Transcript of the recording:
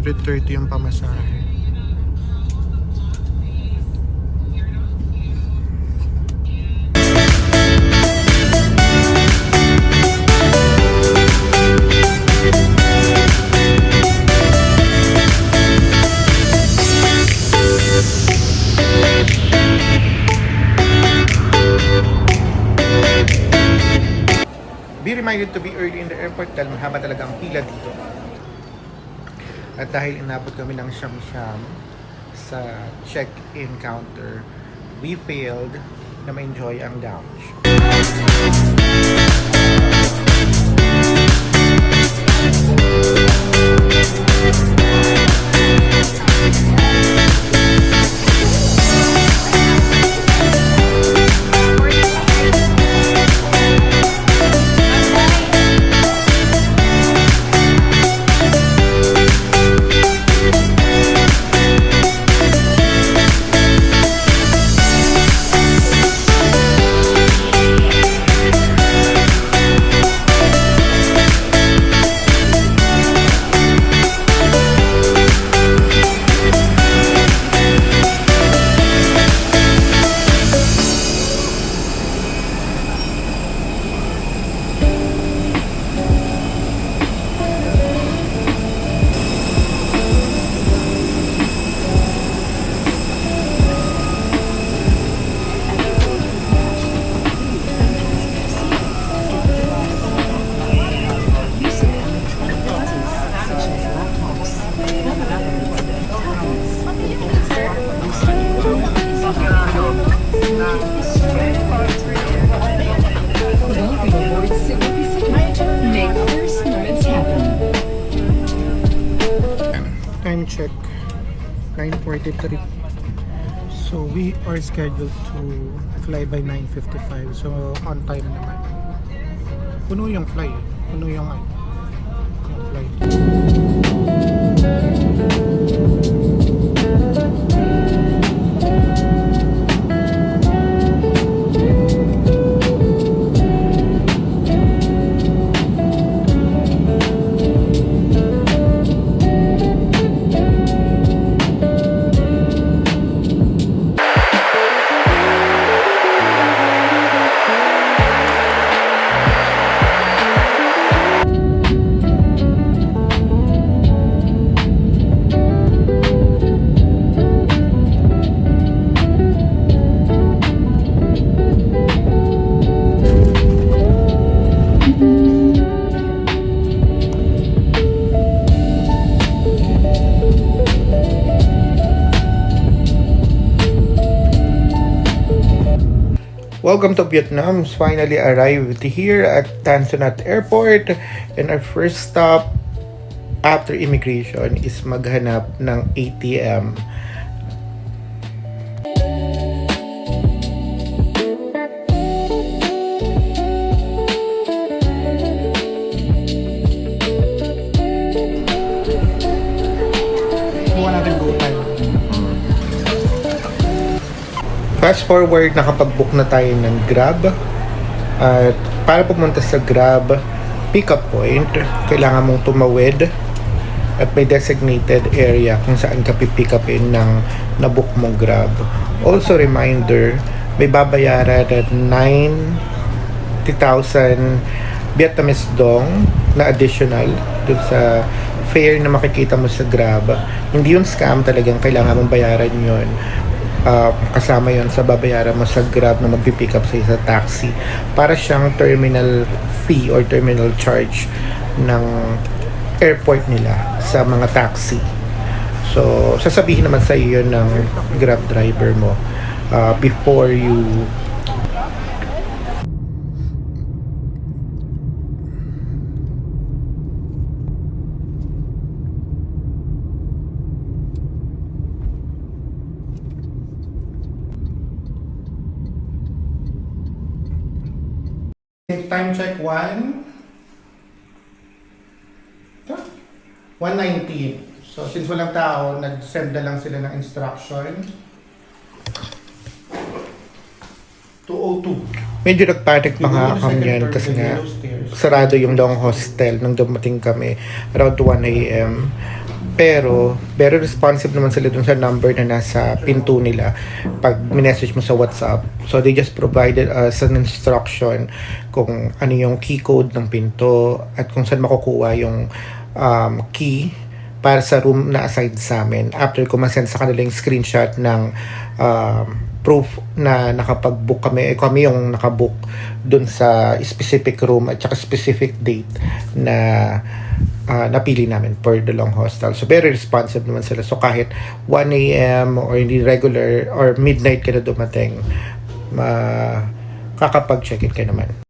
130 yung pamasahe. Be reminded to be early in the airport dahil mahaba talaga ang pila dito. At dahil inabot kami ng siyam-siyam sa check-in counter, we failed na ma-enjoy ang lounge. Time check, 9:43. So we are scheduled to fly by 9:55. So on time naman. Puno yung flight. Puno yung flight. Welcome to Vietnam. Finally arrived here at Tan Son Nhat Airport, and our first stop after immigration is maghanap ng ATM. Kuha natin go time. Fast forward, nakapag-book na tayo ng Grab. At para pumunta sa Grab pickup point, kailangan mong tumawid at may designated area kung saan ka pipick upin ng nabook mong Grab. Also reminder, may babayaran at 90,000 Vietnamese dong na additional dun sa fare na makikita mo sa Grab. Hindi yung scam, talagang kailangan mong bayaran yon. Kasama yon sa babayaran mo sa Grab na magpipick up sa taxi. Para siyang terminal fee or terminal charge ng airport nila sa mga taxi. So, sasabihin naman sa iyo ng Grab driver mo before you time check 1:19. So since walang tao, nag-send na lang sila ng instruction. 2:02. Medyo nagpanik pa nga kami yan kasi nga sarado yung long hostel nung dumating kami around 1 a.m. Pero, very responsive naman sila dun sa number na nasa pinto nila pag minessage mo sa WhatsApp. So, they just provided us an instruction kung ano yung key code ng pinto at kung saan makukuha yung key para sa room na aside sa amin. After ko masend sa kanila yung screenshot ng proof na nakapag-book kami yung nakabook dun sa specific room at saka specific date na napili namin for the long hostel. So, very responsive naman sila. So, kahit 1 a.m. or hindi regular or midnight ka na dumating, kakapag-check-in ka naman.